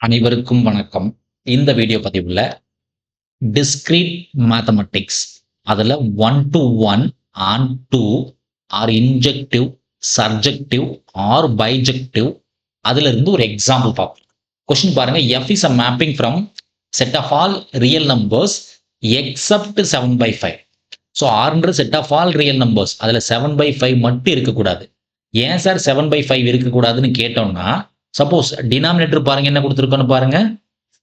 அனைவருக்கும் வணக்கம். இந்த வீடியோ பதிவுல டிஸ்கிரீட் மேத்தமெட்டிக்ஸ் அதுல 1 to 1 and 2 or injective, surjective or bijective அதுல இருந்து ஒரு எக்ஸாம்பிள் பார்ப்போம். கொஸ்டின் பாருங்க. F is a mapping from set of all real numbers except 7/5. So ஆறுன்ற set of all real numbers அதில் 7/5 மட்டும் இருக்கக்கூடாது. ஏன் சார் 7/5 இருக்கக்கூடாதுன்னு கேட்டோம்னா, சப்போஸ் டினாமினேட்டர் பாருங்க என்ன கொடுத்துருக்கோன்னு பாருங்க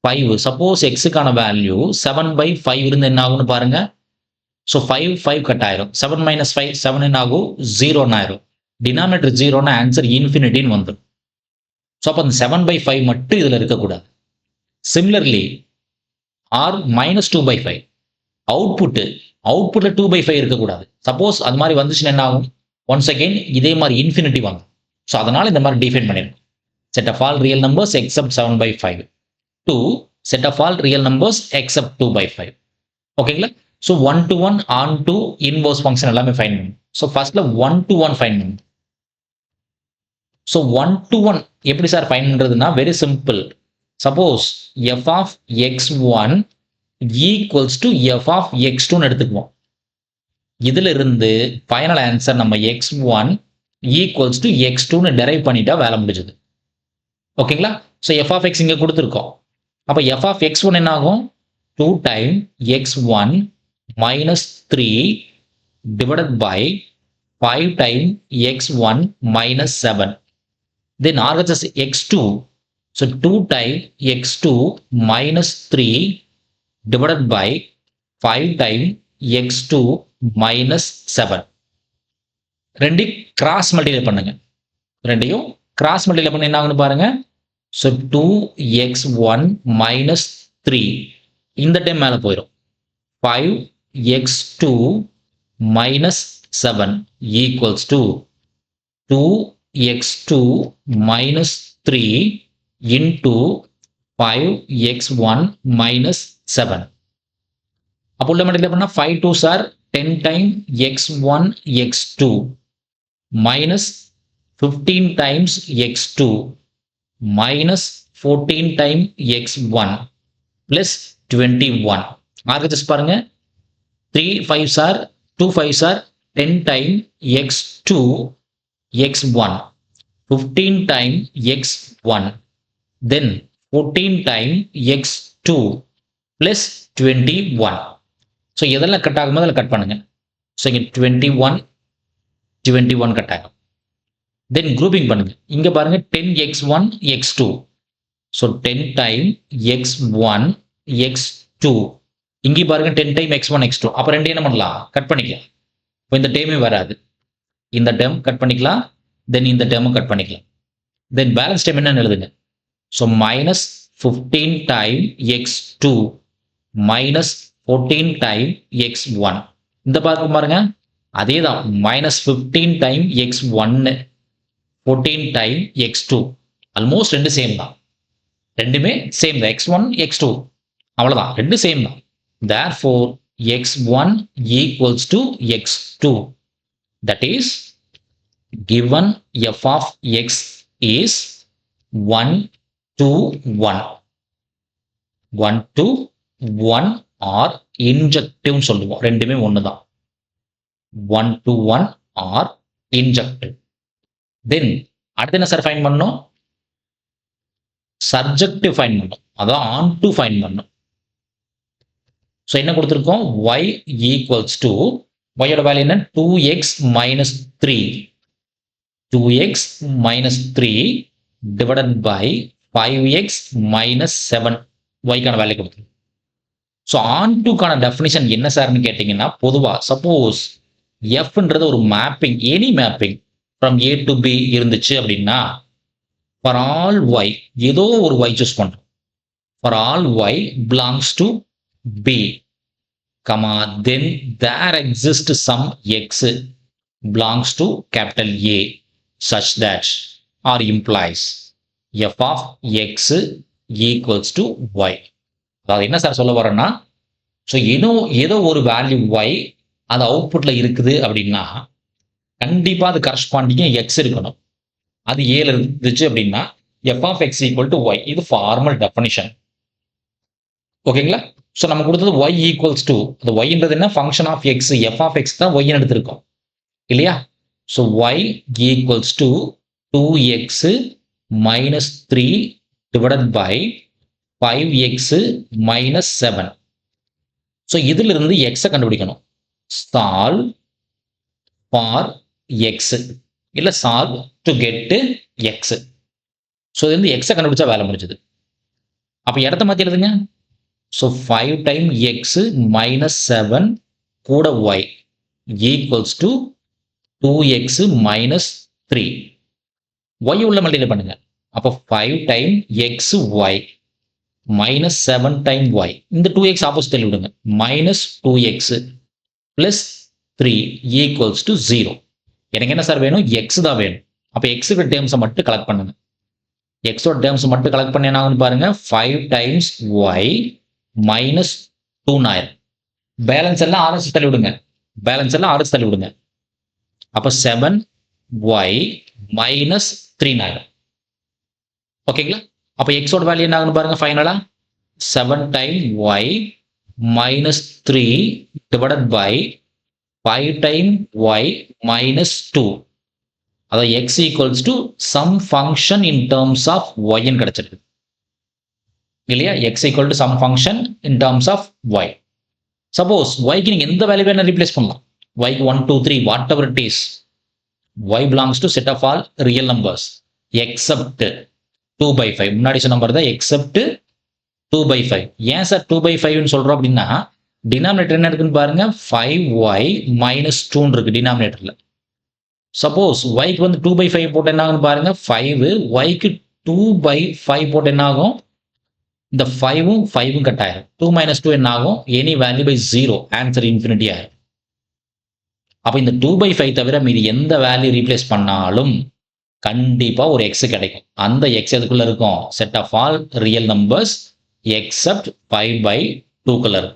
5. சப்போஸ் எக்ஸுக்கான வேல்யூ 7/5 இருந்து என்ன ஆகும்னு பாருங்க. ஸோ 5 கட் ஆயிரும். 7 - 5 7 என்ன ஆகும் 0 ஆயிரும். டினாமினேட்டர் 0னா ஆன்சர் இன்ஃபினிட்டின்னு வந்துடும். ஸோ அப்போ அந்த 7/5 மட்டும் இதில் இருக்கக்கூடாது. சிமிலர்லி ஆர் -2/5 அவுட்புட்ல 2/5 இருக்கக்கூடாது. சப்போஸ் அது மாதிரி வந்துச்சுன்னா என்ன ஆகும், ஒன்ஸ் அகெயின் இதே மாதிரி இன்ஃபினிட்டி வாங்க. ஸோ அதனால இந்த மாதிரி டிஃபைன் பண்ணிருக்கோம். Set of all real numbers except 7/5 to set of all real numbers except 2/5. ஓகேங்களா? So 1 to 1 on to inverse function எல்லாமே ஃபைன் பண்ணணும். ஸோ ஃபர்ஸ்ட்ல 1 to 1 ஃபைன் பண்ணணும். ஸோ 1 to 1 எப்படி சார் ஃபைன் பண்றதுன்னா very simple. Suppose f of x1 equals to f of x2 எடுத்துக்குவோம். இதுல இருந்து ஃபைனல் ஆன்சர் நம்ம x1 equals to x2 derive பண்ணிட்டா வேலை முடிஞ்சது. ஓகேங்களா? ஸோ f of x இங்க கொடுத்துருக்கோம். அப்ப f of x1 என்ன ஆகும் 2 time x1 minus 3 divided by 5 time x1 minus 7. Then RHS x2. So 2 time x2 minus 3 divided by 5 time x2 minus 7. ரெண்டையும் கிராஸ் மல்டிப்ளை பண்ணுங்க. ரெண்டையும் கிராஸ் மல்டிப்ளை பண்ண என்ன ஆகுன்னு பாருங்க. ஸோ 2x1 minus 3 இந்த டைம் மேலே போயிடும். 5x2 minus 7 equals to 2x2 minus 3 into 5x1 minus 7. அப்போ உள்ள மல்டிப்ளை பண்ணா 5 2s are 10 time x1 x2 minus 15 times x2 minus 14 time x1 plus 21. RHS பாருங்க 3 5s are 2 5s are 10 time x2 x1 15 time x1 then 14 time x2 plus 21. So எதெல்லாம் cut ஆகுமோ அதில் cut பண்ணுங்க. So இங்கே 21 cut ஆகும். தென் grouping பண்ணுங்க. இங்கே பாருங்க 10x1 x2. So 10 time x1 x2. இங்கே பாருங்க 10 டைம் x1 x2. அப்போ ரெண்டு என்ன பண்ணலாம் கட் பண்ணிக்கலாம். இப்போ இந்த டைமே வராது. இந்த டேர்ம் கட் பண்ணிக்கலாம். தென் இந்த டேர்மும் கட் பண்ணிக்கலாம். தென் பேலன்ஸ் டைம் என்னன்னு எழுதுங்க. So minus 15 time x2 minus 14 time x1. இந்த பாருங்க அதே தான் minus 15 time x1 14 time x2. Almost ரெண்டு சேம் தான். ரெண்டுமே சேம் தான். x1 x2 அவ்வளவுதான். ரெண்டு சேம் தான். therefore x1 equals to x2. that is given f of x is 1 to 1. 1 to 1 or injective சொல்லுவோம். ரெண்டுமே ஒண்ணுதான். 1 to 1 or injective. தென் அடுத்து என்ன சார் ஃபைன் பண்ணணும்? சர்ஜெக்டிவ் ஃபைன் பண்ணணும். அதான் ஆன் டு ஃபைன் பண்ணணும். ஸோ என்ன கொடுத்துருக்கோம் y ஈக்குவல்ஸ் டு y-யோட வேல்யூ என்ன 2x minus 3 2x minus 3 divided by 5x minus 7 y-க்கான வேல்யூ கொடுத்துருக்கோம். ஸோ ஆன் டுக்கான டெஃபினிஷன் என்ன சார்னு கேட்டிங்கன்னா, பொதுவாக சப்போஸ் எஃப்ன்றது ஒரு mapping, any mapping from A to B இருந்துச்சு அப்படின்னா ஃபார் ஆல் ஒய் ஏதோ ஒரு ஒய் சூஸ் பண்ணுறோம். For all y belongs to B comma then there exist some x belongs to capital A such that or implies f of x equals to y. அதாவது என்ன sir சொல்ல வரேன்னா, so ஏதோ ஒரு value y அது அவுட்புட்ல இருக்குது அப்படின்னா கண்டிப்பா அது கரஸ்பாண்டிங்க எக்ஸ் இருக்கணும். அது ஏல இருந்துச்சு அப்படின்னா f of x equal to y. இது ஃபார்மல் டெஃபினிஷன். ஓகேங்களா? ஸோ நம்ம கொடுத்தது y ஈக்குவல்ஸ் டு, அந்த yன்றது என்ன? Function of x. f of x தான் y எடுத்திருக்கோம் இல்லையா? So y equals to 2x minus 3 divided by 5x minus 7. So இதிலிருந்து x கண்டுபிடிக்கணும். சால்வ் ஃபார் x இல்ல solve to get x. So இது வந்து x கண்டுபிடிச்சா வேலை முடிஞ்சது. அப்போ இடத்த மாற்றி எழுதுங்க. ஸோ 5 டைம் x மைனஸ் 7 கூட y equals to 2x minus 3. y உள்ள மல்டிப்ளை பண்ணுங்க. அப்போ 5 time x y minus 7 time y. இந்த 2x ஆப்போசிட் விடுங்க. Minus 2x plus 3 equals to 0. எனக்கு என்ன சார் வேணும்? x தான் வேணும். அப்போ x டேர்ம்ஸை மட்டும் கலெக்ட் பண்ணுங்க. x டேர்ம்ஸ் மட்டும் கலெக்ட் பண்ணி என்ன ஆகும்னு பாருங்க. 5 டைம்ஸ் y மைனஸ் 2 பேலன்ஸ் எல்லாம் ஆர்எஸ் தள்ளி விடுங்க. பேலன்ஸ் எல்லாம் ஆர்எஸ் தள்ளி விடுங்க. அப்போ 7y மைனஸ் 3 ஓகேங்களா? அப்போ எக்ஸோட வேல்யூ என்ன ஆகுன்னு பாருங்க. ஃபைனலா 7 time y minus 3 divided by 5 time y minus 2. அதாவது x equals to some function in terms of yன்னு கிடைச்சிருக்கு இல்லையா? x equal to some function in terms of y. Suppose yக்கு நீங்க எந்த வேல்யூ வேணா ரீப்ளேஸ் பண்ணலாம். yக்கு 1 2 3 whatever it is. y belongs to set of all real numbers except 2/5. முன்னாடி சொன்ன நம்பர் தான் except 2/5. ஏன் சார் 2/5 சொல்றோம் அப்படின்னா டினாமினேட்டர் என்ன இருக்குன்னு பாருங்க. 5y மைனஸ் 2 இருக்கு டினாமினேட்டர்ல. சப்போஸ் yக்கு வந்து 2/5 போட்டு என்ன ஆகுன்னு பாருங்க. 5 yக்கு 2/5 போட்டு என்ன ஆகும்? இந்த 5ம் 5ம் கட் ஆயிரும். 2 மைனஸ் 2 என்ன ஆகும்? Any value by 0. Answer infinity ஆயிரும். அப்போ இந்த 2/5 தவிர மீதி எந்த வேல்யூ ரீப்ளேஸ் பண்ணாலும் கண்டிப்பா ஒரு x கிடைக்கும். அந்த x எதுக்குள்ள இருக்கும்? Set of all real numbers except 5/2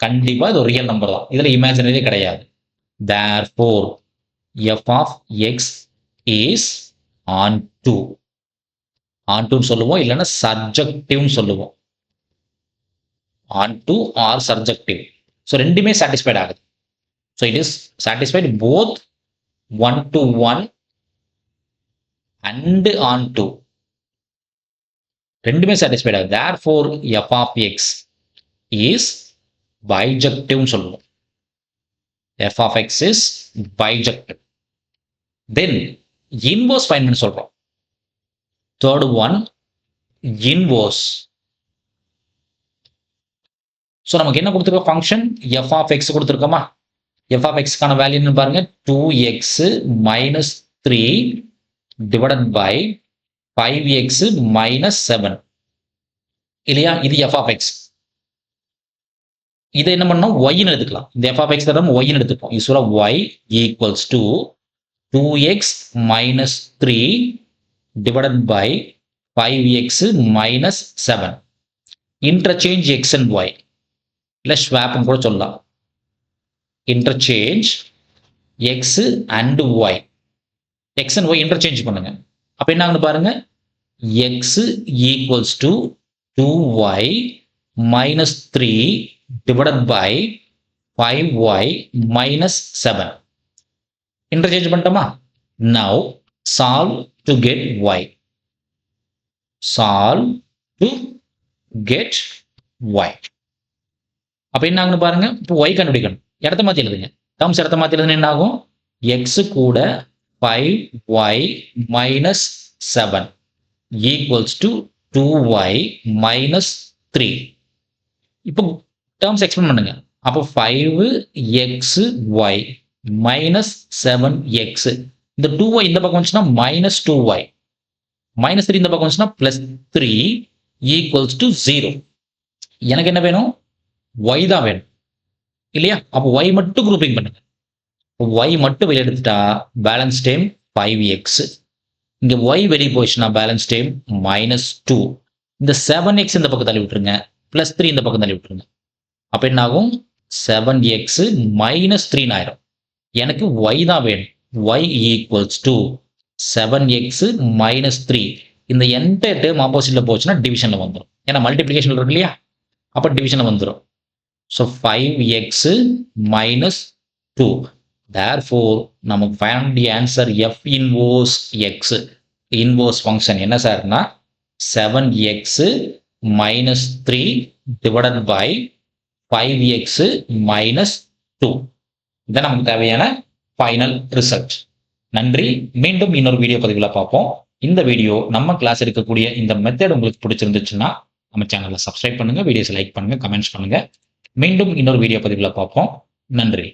கண்டிப்பா இது ஒரு ரியல் நம்பர் தான். இதுல இமேஜினரி கிடையாது. therefore f of x is onto சொல்லுவோம், இல்லைன்னா சப்ஜெக்டிவ் சொல்லுவோம். onto or subjective. ஸோ ரெண்டுமே சாட்டிஸ்ஃபைட் ஆகுது. So it is satisfied both 1 to 1 and onto. ரெண்டுமே சாட்டிஸ்ஃபைட் ஆகுது. therefore f of x is bijective சொல்லுவோம். f of x is bijective. then inverse find பண்ண சொல்றோம். third one inverse. ஸோ நமக்கு என்ன கொடுத்துருக்கோம்? Function f of x கொடுத்துருக்கோமா? f of x கான value பாருங்க. 2x minus 3 divided by 5x minus 7 இல்லையா? இது f of x. இதை என்ன பண்ணோம்? y-ன்னு எடுத்துக்கலாம். இந்த f of x தரம் y-ன்னு எடுத்துப்போம். யூஸ்வலா y equals to 2x minus 3 divided by 5x minus 7. Interchange x and y. இல்ல swap கூட சொல்லலாம். Interchange x and y. x and y interchange பண்ணுங்க. அப்ப என்ன ஆகுது பாருங்க. x equals to 2y minus 3 divided by 5y minus 7. Interchange பண்ணிட்டோமா? Now solve to get y. Solve to get y. அப்ப என்ன ஆகுன்னு பாருங்க. இப்போ y கண்டுபிடிக்கணும். இடத்த மாத்தி எழுதுங்க. டேர்ம்ஸ் இடத்த மாத்தி எழுதுனா என்ன ஆகும்? x கூட 5y minus 7 equals to 2y minus 3. இப்போ டேர்ம்ஸ் எக்ஸ்பிளைன் பண்ணுங்க. அப்போ 5xy minus 7x. இந்த 2y இந்த பக்கம் வந்துச்சுன்னா மைனஸ் 2y. மைனஸ் 3 இந்த பக்கம் வந்துச்சுன்னா பிளஸ் 3 ஈக்குவல்ஸ் டு 0. எனக்கு என்ன வேணும்? y தான் வேணும் இல்லையா? அப்போ y மட்டும் குரூப்பிங் பண்ணுங்க. y மட்டும் வெளியே எடுத்துட்டா பேலன்ஸ் டைம் 5x. இங்க y வெளியே போயிடுச்சுன்னா பேலன்ஸ் டைம் மைனஸ் 2. இந்த 7x இந்த பக்கம் தள்ளி விட்டுருங்க. பிளஸ் 3 இந்த பக்கம் தள்ளி விட்டுருங்க. அப்ப என்ன ஆகும்? 7x மைனஸ் 3 ஆயிரும். எனக்கு y தான் வேணும். y equals to 7x minus 3 இந்த என்டையர் டேர்ம் ஆப்போசிட்ல போச்சுன்னா டிவிஷன்ல வந்துடும். ஏன்னா மல்டிப்ளிகேஷன் இருக்கு இல்லையா, அப்போ டிவிஷன்ல வந்துடும். So 5x minus 2. தேர்ஃபோர் நமக்கு find the answer f inverse x. Inverse function என்ன சார்னா 7x minus 3 divided by 5x minus 2. இதான் நமக்கு தேவையான ஃபைனல் ரிசல்ட். நன்றி. மீண்டும் இன்னொரு வீடியோ பதிவில் பார்ப்போம். இந்த வீடியோ நம்ம கிளாஸ் இருக்கக்கூடிய இந்த மெத்தட் உங்களுக்கு பிடிச்சிருந்துச்சுன்னா நம்ம சேனலை சப்ஸ்கிரைப் பண்ணுங்க, வீடியோஸ் லைக் பண்ணுங்க, கமெண்ட்ஸ் பண்ணுங்க. மீண்டும் இன்னொரு வீடியோ பதிவில் பார்ப்போம். நன்றி.